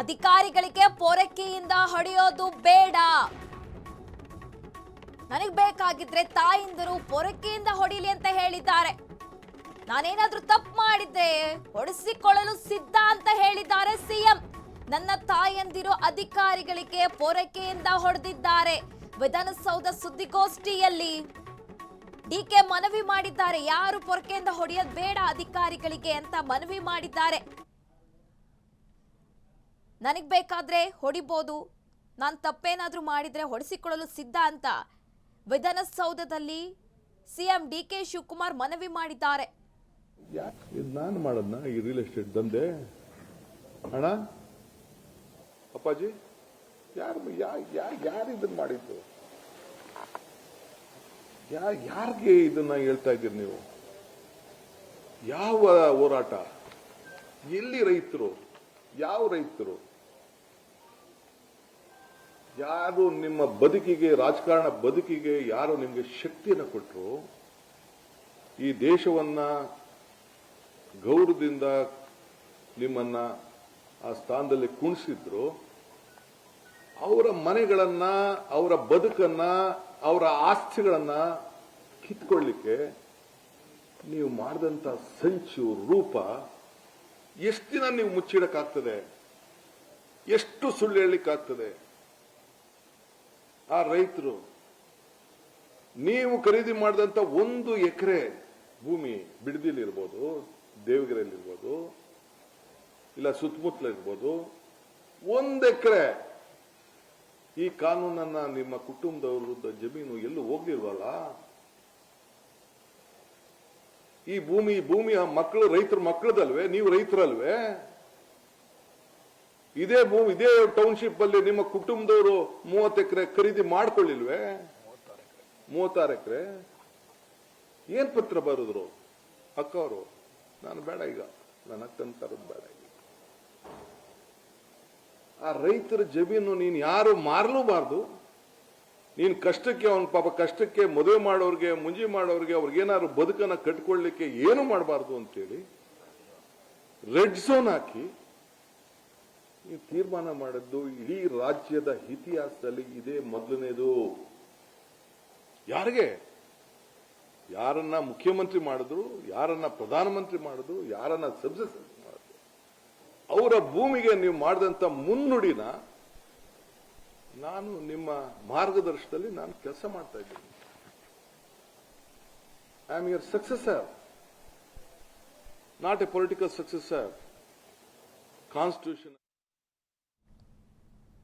ಅಧಿಕಾರಿಗಳಿಗೆ ಪೊರಕೆಯಿಂದ ಹೊಡೆಯೋದು ಬೇಡ. ನನಗ್ ಬೇಕಾಗಿದ್ರೆ ತಾಯಿಂದರು ಪೊರಕೆಯಿಂದ ಹೊಡಿಲಿ ಅಂತ ಹೇಳಿದ್ದಾರೆ. ನಾನೇನಾದ್ರೂ ತಪ್ಪು ಮಾಡಿದ್ರೆ ಹೊಡೆಸಿಕೊಳ್ಳಲು ಸಿದ್ಧ ಅಂತ ಹೇಳಿದ್ದಾರೆ ಸಿಎಂ. ನನ್ನ ತಾಯಂದಿರು ಅಧಿಕಾರಿಗಳಿಗೆ ಪೊರಕೆಯಿಂದ ಹೊಡೆದಿದ್ದಾರೆ. ವಿಧಾನಸೌಧ ಸುದ್ದಿಗೋಷ್ಠಿಯಲ್ಲಿ ಡಿಕೆ ಮನವಿ ಮಾಡಿದ್ದಾರೆ. ಯಾರು ಪೊರಕೆಯಿಂದ ಹೊಡೆಯೋದು ಬೇಡ ಅಧಿಕಾರಿಗಳಿಗೆ ಅಂತ ಮನವಿ ಮಾಡಿದ್ದಾರೆ. ನನಗ್ ಬೇಕಾದ್ರೆ ಹೊಡಿಬಹುದು, ನಾನು ತಪ್ಪೇನಾದ್ರೂ ಮಾಡಿದ್ರೆ ಹೊಡೆಸಿಕೊಳ್ಳಲು ಸಿದ್ಧ ಅಂತ ವಿಧಾನಸೌಧದಲ್ಲಿ ಸಿಎಂ ಡಿಕೆ ಶಿವಕುಮಾರ್ ಮನವಿ ಮಾಡಿದ್ದಾರೆ. ನಾನು ಮಾಡದ್ನ ಈ ರಿಯಲ್ ಎಸ್ಟೇಟ್ ದಂಧೆ ಅಣ್ಣ ಅಪ್ಪಾಜಿ ಯಾರು ಇದನ್ನ ಮಾಡಿದ್ದು? ಯಾರಿಗೆ ಇದನ್ನ ಹೇಳ್ತಾ ಇದ್ದೀರಿ ನೀವು? ಯಾವ ಹೋರಾಟ? ಎಲ್ಲಿ ರೈತರು? ಯಾವ ರೈತರು? ಯಾರು ನಿಮ್ಮ ಬದುಕಿಗೆ, ರಾಜಕಾರಣ ಬದುಕಿಗೆ ಯಾರು ನಿಮಗೆ ಶಕ್ತಿಯನ್ನು ಕೊಟ್ಟರು? ಈ ದೇಶವನ್ನ ಗೌರವದಿಂದ ನಿಮ್ಮನ್ನ ಆ ಸ್ಥಾನದಲ್ಲಿ ಕುಣಿಸಿದ್ರು, ಅವರ ಮನೆಗಳನ್ನ, ಅವರ ಬದುಕನ್ನ, ಅವರ ಆಸ್ತಿಗಳನ್ನ ಕಿತ್ಕೊಳ್ಳಿಕ್ಕೆ ನೀವು ಮಾಡಿದಂತ ಸಂಚು ರೂಪ ಎಷ್ಟು ದಿನ ನೀವು ಮುಚ್ಚಿಡಕ್ಕಾಗ್ತದೆ? ಎಷ್ಟು ಸುಳ್ಳು ಹೇಳಲಿಕ್ಕಾಗ್ತದೆ? ಆ ರೈತರು ನೀವು ಖರೀದಿ ಮಾಡಿದಂತ 1 ಎಕರೆ ಭೂಮಿ ಬಿಡದಿಲಿರ್ಬೋದು, ದೇವಗಿರಿಯಲ್ಲಿರ್ಬೋದು, ಇಲ್ಲ ಸುತ್ತಮುತ್ತಲಿರ್ಬೋದು, 1 ಎಕರೆ ಈ ಕಾನೂನನ್ನ ನಿಮ್ಮ ಕುಟುಂಬದವರ ಜಮೀನು ಎಲ್ಲೂ ಹೋಗ್ಲಿಲ್ವಲ್ಲ? ಈ ಭೂಮಿಯ ಮಕ್ಕಳು ರೈತರ ಮಕ್ಕಳದಲ್ವೇ? ನೀವು ರೈತರಲ್ವೇ? ಇದೇ ಟೌನ್ಶಿಪ್ ಅಲ್ಲಿ ನಿಮ್ಮ ಕುಟುಂಬದವರು 30 ಎಕರೆ ಖರೀದಿ ಮಾಡ್ಕೊಳ್ಳಿಲ್ವೇ? 36 ಎಕರೆ ಏನ್ ಪತ್ರ ಬರೆದ್ರು ಅಕ್ಕ ಅವರು? ನಾನು ಬೇಡ, ಈಗ ನನ್ನ ಅಕ್ಕನ ತರೋದು ಬೇಡ. ಆ ರೈತರ ಜಮೀನು ನೀನು ಯಾರು ಮಾರಲೂಬಾರ್ದು. ನೀನು ಕಷ್ಟಕ್ಕೆ, ಅವನ ಪಾಪ ಕಷ್ಟಕ್ಕೆ ಮದುವೆ ಮಾಡೋರ್ಗೆ, ಮುಂಜಿ ಮಾಡೋರ್ಗೆ, ಅವ್ರಿಗೇನಾದ್ರು ಬದುಕನ್ನ ಕಟ್ಕೊಳ್ಳಿಕ್ಕೆ ಏನು ಮಾಡಬಾರ್ದು ಅಂತೇಳಿ ರೆಡ್ ಝೋನ್ ಹಾಕಿ ಈ ತೀರ್ಮಾನ ಮಾಡಿದ್ದು ಇಡೀ ರಾಜ್ಯದ ಇತಿಹಾಸದಲ್ಲಿ ಇದೇ ಮೊದಲನೇದು. ಯಾರನ್ನ ಮುಖ್ಯಮಂತ್ರಿ ಮಾಡಿದ್ರು, ಯಾರನ್ನ ಪ್ರಧಾನಮಂತ್ರಿ ಮಾಡಿದ್ರು, ಯಾರನ್ನ ಸಂಸತ್ ಮಾಡಿದ್ರು, ಅವರ ಭೂಮಿಗೆ ನೀವು ಮಾಡಿದಂತ ಮುನ್ನುಡಿನ ನಾನು ನಿಮ್ಮ ಮಾರ್ಗದರ್ಶನದಲ್ಲಿ ನಾನು ಕೆಲಸ ಮಾಡ್ತಾ ಇದ್ದೀನಿ. I am your successor, not A political successor. Constitution